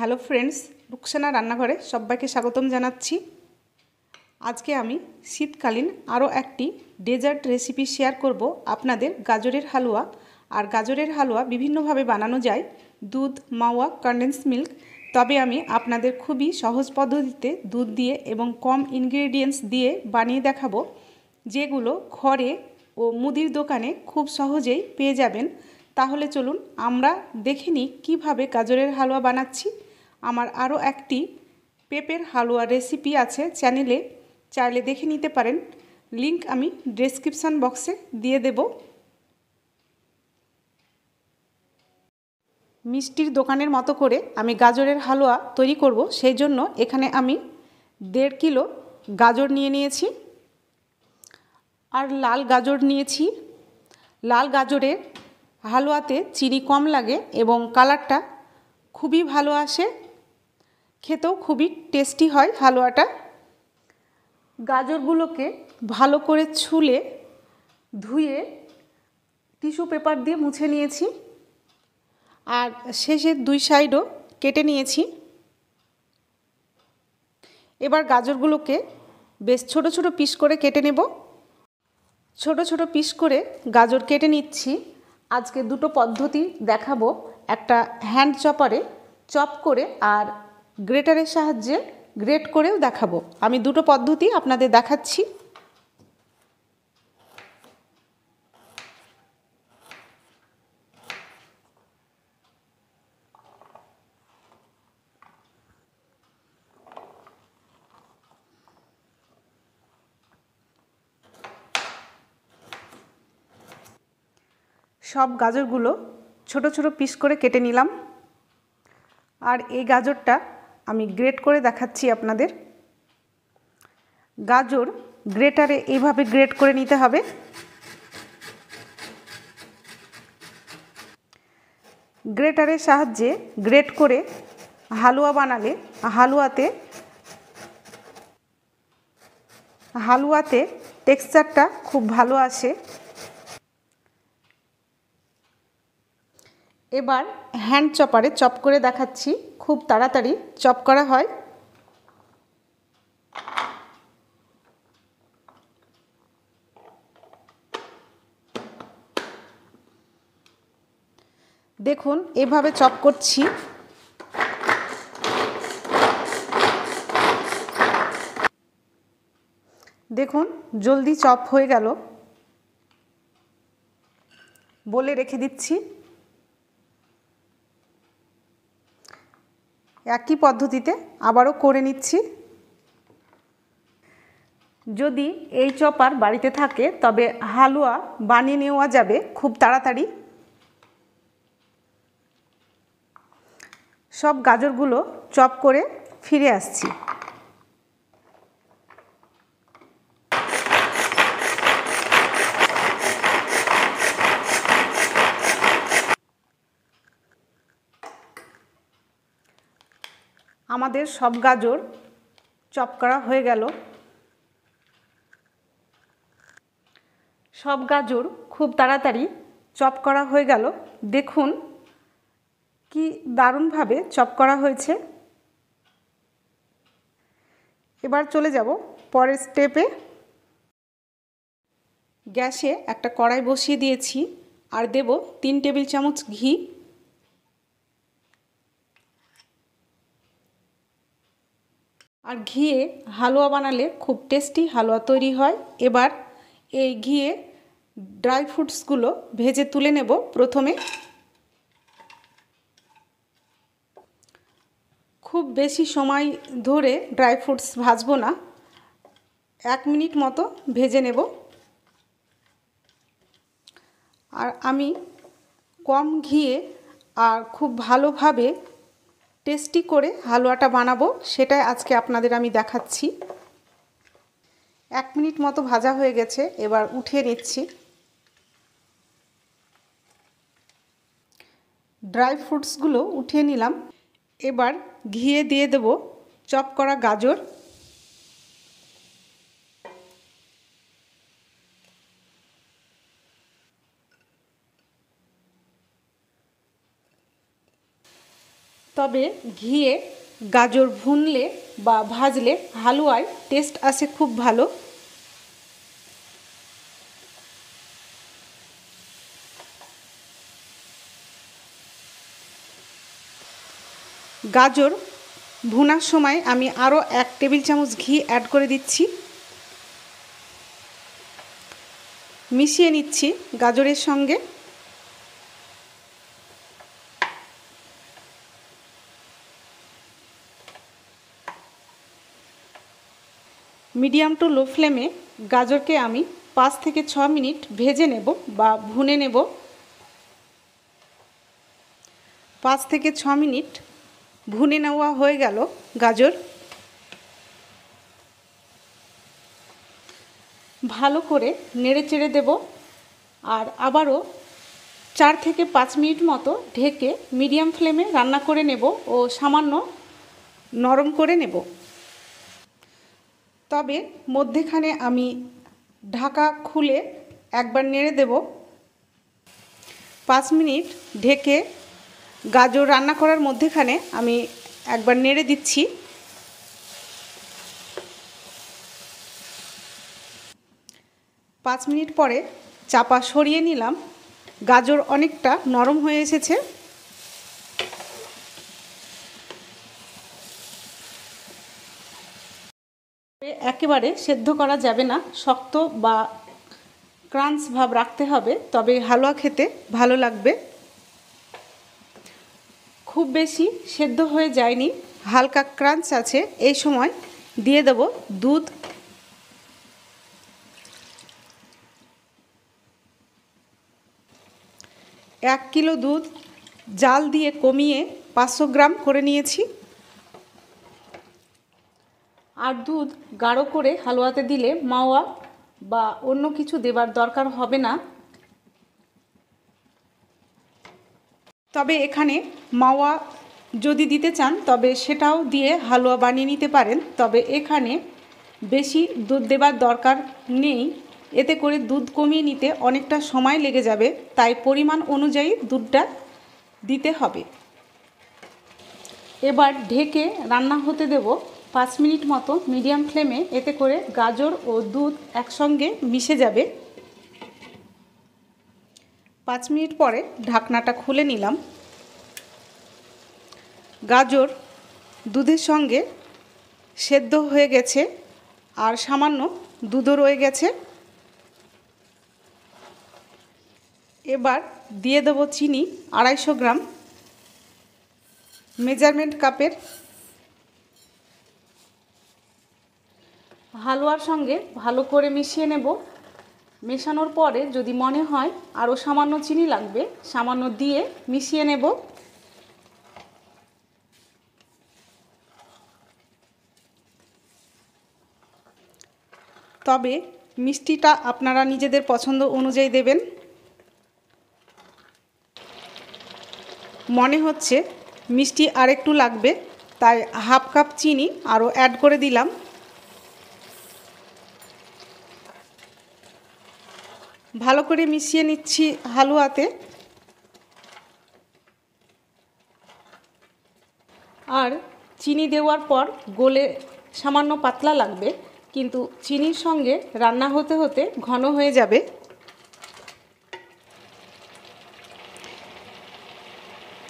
Hello friends, Rukhsana রান্নাঘরে সবাইকে স্বাগতম জানাচ্ছি। আজকে আমি শীতকালীন আরও একটি ডেজার্ট রেসিপি শেয়ার করব আপনাদের গাজরের হালুয়া। আর গাজরের হালুয়া বিভিন্নভাবে বানানো যায়, দুধ, মাওয়া, কনডেন্স মিল্ক। তবে আমি আপনাদের খুবই সহজ পদ্ধতিতে দুধ দিয়ে এবং কম ইনগ্রেডিয়েন্টস দিয়ে বানিয়ে দেখাবো, যেগুলো ঘরে ও মুদির দোকানে খুব সহজেই পেয়ে যাবেন। তাহলে চলুন আমরা দেখে নিই কীভাবে গাজরের হালুয়া বানাচ্ছি। আমার আরও একটি পেঁপের হালুয়া রেসিপি আছে চ্যানেলে, চাইলে দেখে নিতে পারেন। লিংক আমি ডেসক্রিপশান বক্সে দিয়ে দেব। মিষ্টির দোকানের মতো করে আমি গাজরের হালুয়া তৈরি করব, সেই জন্য এখানে আমি 1.5 কিলো গাজর নিয়ে নিয়েছি আর লাল গাজর নিয়েছি। লাল গাজরের হালুয়াতে চিনি কম লাগে এবং কালারটা খুবই ভালো আসে, খেতেও খুবই টেস্টি হয় হালুয়াটা। গাজরগুলোকে ভালো করে ছুলে ধুয়ে টিস্যু পেপার দিয়ে মুছে নিয়েছি আর শেষের 2 সাইডও কেটে নিয়েছি। এবার গাজরগুলোকে বেশ ছোট ছোট পিস করে কেটে নেব। ছোট ছোট পিস করে গাজর কেটে নিচ্ছি। আজকে দুটো পদ্ধতি দেখাবো, একটা হ্যান্ড চপারে চপ করে আর গ্রেটারের সাহায্যে গ্রেট করেও দেখাবো। আমি দুটো পদ্ধতি আপনাদের দেখাচ্ছি। সব গাজরগুলো ছোট ছোট পিস করে কেটে নিলাম আর এই গাজরটা আমি গ্রেট করে দেখাচ্ছি আপনাদের। গাজর গ্রেটারে এইভাবে গ্রেট করে নিতে হবে। গ্রেটারের সাহায্যে গ্রেট করে হালুয়া বানালে হালুয়াতে টেক্সচারটা খুব ভালো আসে। এবার হ্যান্ড চপারে চপ করে দেখাচ্ছি, খুব তাড়াতাড়ি চপ করা হয়। দেখুন এভাবে চপ করছি। দেখুন জলদি চপ হয়ে গেল। বলে রেখে দিচ্ছি। একই পদ্ধতিতে আবারও করে নিচ্ছি। যদি এই চপার বাড়িতে থাকে তবে হালুয়া বানিয়ে নেওয়া যাবে খুব তাড়াতাড়ি। সব গাজরগুলো চপ করে ফিরে আসছি। আমাদের সব গাজর চপ করা হয়ে গেল। সব গাজর খুব তাড়াতাড়ি চপ করা হয়ে গেল। দেখুন কি দারুণভাবে চপ করা হয়েছে। এবার চলে যাব পরের স্টেপে। গ্যাসে একটা কড়াই বসিয়ে দিয়েছি আর দেব 3 টেবিল চামচ ঘি। আর ঘিয়ে হালুয়া বানালে খুব টেস্টি হালুয়া তৈরি হয়। এবার এই ঘিয়ে ড্রাই ফ্রুটসগুলো ভেজে তুলে নেব। প্রথমে খুব বেশি সময় ধরে ড্রাই ফ্রুটস ভাজবো না, 1 মিনিট মতো ভেজে নেব। আর আমি কম ঘিয়ে আর খুব ভালোভাবে টেস্টি করে হালুয়াটা বানাবো, সেটাই আজকে আপনাদের আমি দেখাচ্ছি। 1 মিনিট মতো ভাজা হয়ে গেছে, এবার উঠিয়ে নিচ্ছি। ড্রাই ফ্রুটসগুলো উঠিয়ে নিলাম। এবার ঘিয়ে দিয়ে দেব চপ করা গাজর। তবে ঘিয়ে গাজর ভুনলে বা ভাজলে হালুয়ায় টেস্ট আসে খুব ভালো। গাজর ভুনার সময় আমি আরও 1 টেবিল চামচ ঘি অ্যাড করে দিচ্ছি। মিশিয়ে নিচ্ছি গাজরের সঙ্গে। মিডিয়াম টু লো ফ্লেমে গাজরকে আমি 5 থেকে 6 মিনিট ভেজে নেব বা ভুনে নেব। 5 থেকে 6 মিনিট ভুনে নেওয়া হয়ে গেল গাজর। ভালো করে নেড়ে চেড়ে দেব আর আবারও 4 থেকে 5 মিনিট মতো ঢেকে মিডিয়াম ফ্লেমে রান্না করে নেব ও সামান্য নরম করে নেব। তবে মধ্যেখানে আমি ঢাকা খুলে একবার নেড়ে দেব। 5 মিনিট ঢেকে গাজর রান্না করার মধ্যেখানে আমি একবার নেড়ে দিচ্ছি। পাঁচ মিনিট পরে চাপা সরিয়ে নিলাম। গাজর অনেকটা নরম হয়ে এসেছে। একেবারে সেদ্ধ করা যাবে না, শক্ত বা ক্রাঞ্চ ভাব রাখতে হবে, তবে হালুয়া খেতে ভালো লাগবে। খুব বেশি সেদ্ধ হয়ে যায়নি, হালকা ক্রাঞ্চ আছে। এই সময় দিয়ে দেব দুধ। এক কিলো দুধ জাল দিয়ে কমিয়ে 500 গ্রাম করে নিয়েছি। আর দুধ গাঢ় করে হালুয়াতে দিলে মাওয়া বা অন্য কিছু দেবার দরকার হবে না। তবে এখানে মাওয়া যদি দিতে চান তবে সেটাও দিয়ে হালুয়া বানিয়ে নিতে পারেন, তবে এখানে বেশি দুধ দেবার দরকার নেই। এতে করে দুধ কমিয়ে নিতে অনেকটা সময় লেগে যাবে, তাই পরিমাণ অনুযায়ী দুধটা দিতে হবে। এবার ঢেকে রান্না হতে দেব 5 মিনিট মতো মিডিয়াম ফ্লেমে। এতে করে গাজর ও দুধ একসঙ্গে মিশে যাবে। 5 মিনিট পরে ঢাকনাটা খুলে নিলাম। গাজর দুধের সঙ্গে সেদ্ধ হয়ে গেছে আর সামান্য দুধও রয়ে গেছে। এবার দিয়ে দেব চিনি 250 গ্রাম মেজারমেন্ট কাপের। হালুয়ার সঙ্গে ভালো করে মিশিয়ে নেব। মেশানোর পরে যদি মনে হয় আরও সামান্য চিনি লাগবে, সামান্য দিয়ে মিশিয়ে নেব। তবে মিষ্টিটা আপনারা নিজেদের পছন্দ অনুযায়ী দেবেন। মনে হচ্ছে মিষ্টি আরেকটু লাগবে, তাই হাফ কাপ চিনি আরও অ্যাড করে দিলাম। ভালো করে মিশিয়ে নিচ্ছি হালুয়াতে। আর চিনি দেওয়ার পর গলে সামান্য পাতলা লাগবে, কিন্তু চিনির সঙ্গে রান্না হতে হতে ঘন হয়ে যাবে।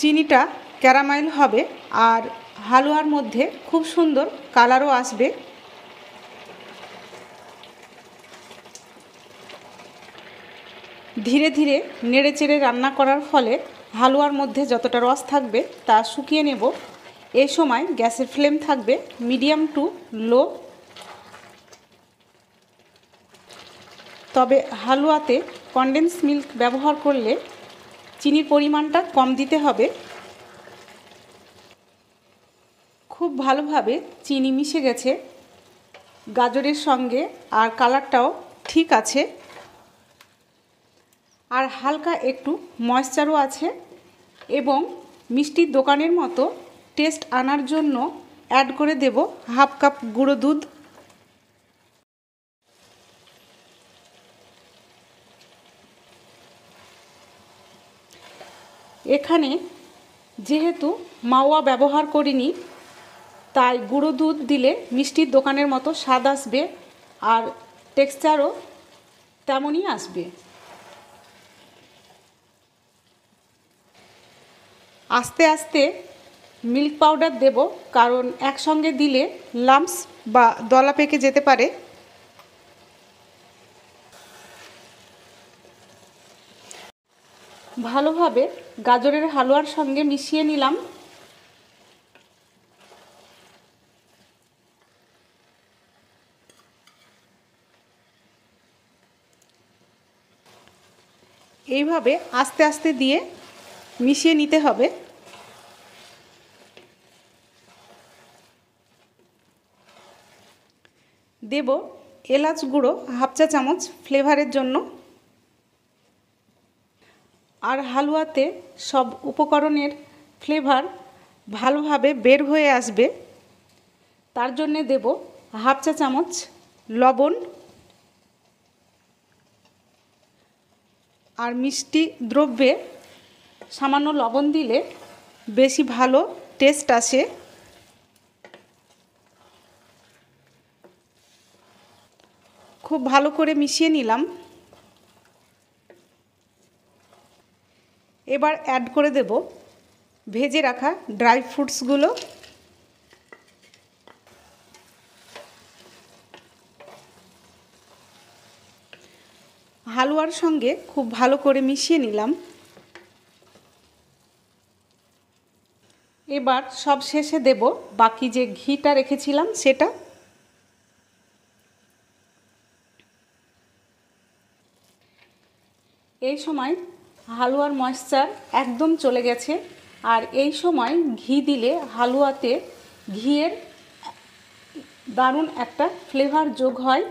চিনিটা ক্যারামেল হবে আর হালুয়ার মধ্যে খুব সুন্দর কালারও আসবে। ধীরে ধীরে নেড়েচেড়ে রান্না করার ফলে হালুয়ার মধ্যে যতটা রস থাকবে তা শুকিয়ে নেব। এই সময় গ্যাসের ফ্লেম থাকবে মিডিয়াম টু লো। তবে হালুয়াতে কনডেন্স মিল্ক ব্যবহার করলে চিনির পরিমাণটা কম দিতে হবে। খুব ভালোভাবে চিনি মিশে গেছে গাজরের সঙ্গে আর কালারটাও ঠিক আছে, আর হালকা একটু ময়েশ্চারও আছে। এবং মিষ্টির দোকানের মতো টেস্ট আনার জন্য অ্যাড করে দেব হাফ কাপ গুঁড়ো দুধ। এখানে যেহেতু মাওয়া ব্যবহার করিনি তাই গুঁড়ো দুধ দিলে মিষ্টির দোকানের মতো স্বাদ আসবে আর টেক্সচারও তেমনই আসবে। আস্তে আস্তে মিল্ক পাউডার দেব, কারণ একসঙ্গে দিলে লাম্পস বা দলা পেকে যেতে পারে। ভালোভাবে গাজরের হালুয়ার সঙ্গে মিশিয়ে নিলাম। এইভাবে আস্তে আস্তে দিয়ে মিশিয়ে নিতে হবে। দেব এলাচ গুঁড়ো হাফ চা চামচ ফ্লেভারের জন্য। আর হালুয়াতে সব উপকরণের ফ্লেভার ভালোভাবে বের হয়ে আসবে, তার জন্যে দেব হাফ চা চামচ লবণ। আর মিষ্টি দ্রব্যে সামান্য লবণ দিলে বেশি ভালো টেস্ট আসে। খুব ভালো করে মিশিয়ে নিলাম। এবার অ্যাড করে দেব ভেজে রাখা ড্রাই ফ্রুটসগুলো। হালুয়ার সঙ্গে খুব ভালো করে মিশিয়ে নিলাম। এবার সব শেষে দেব বাকি যে ঘিটা রেখেছিলাম সেটা। এই সময় হালুয়ার ময়েশ্চার একদম চলে গেছে, আর এই সময় ঘি দিলে হালুয়াতে ঘিয়ের দারুণ একটা ফ্লেভার যোগ হয়।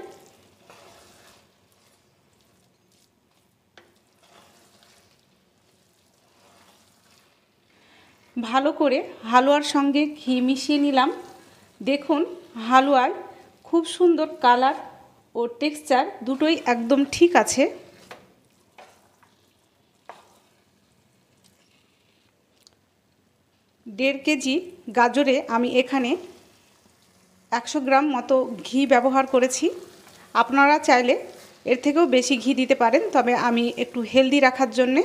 ভালো করে হালুয়ার সঙ্গে ঘি মিশিয়ে নিলাম। দেখুন হালুয়ায় খুব সুন্দর কালার ও টেক্সচার দুটোই একদম ঠিক আছে। দেড় কেজি গাজরে আমি এখানে 100 গ্রাম মতো ঘি ব্যবহার করেছি। আপনারা চাইলে এর থেকেও বেশি ঘি দিতে পারেন, তবে আমি একটু হেলদি রাখার জন্যে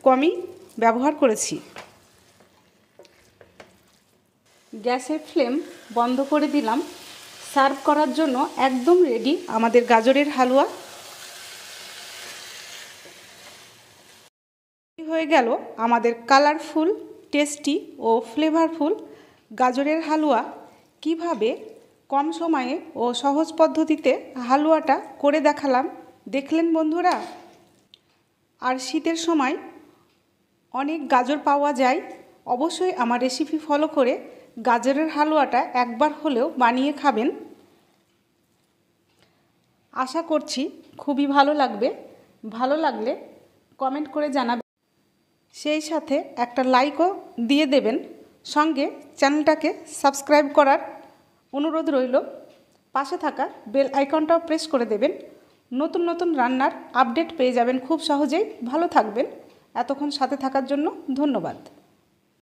কমই ব্যবহার করেছি। গ্যাসের ফ্লেম বন্ধ করে দিলাম। সার্ভ করার জন্য একদম রেডি আমাদের গাজরের হালুয়া। হয়ে গেল আমাদের কালারফুল, টেস্টি ও ফ্লেভারফুল গাজরের হালুয়া। কিভাবে কম সময়ে ও সহজ পদ্ধতিতে হালুয়াটা করে দেখালাম, দেখলেন বন্ধুরা। আর শীতের সময় অনেক গাজর পাওয়া যায়। অবশ্যই আমার রেসিপি ফলো করে গাজরের হালুয়াটা একবার হলেও বানিয়ে খাবেন। আশা করছি খুবই ভালো লাগবে। ভালো লাগলে কমেন্ট করে জানাবেন, সেই সাথে একটা লাইকও দিয়ে দেবেন। সঙ্গে চ্যানেলটাকে সাবস্ক্রাইব করার অনুরোধ রইল। পাশে থাকা বেল আইকনটাও প্রেস করে দেবেন। নতুন নতুন রান্নার আপডেট পেয়ে যাবেন খুব সহজেই। ভালো থাকবেন। এতক্ষণ সাথে থাকার জন্য ধন্যবাদ।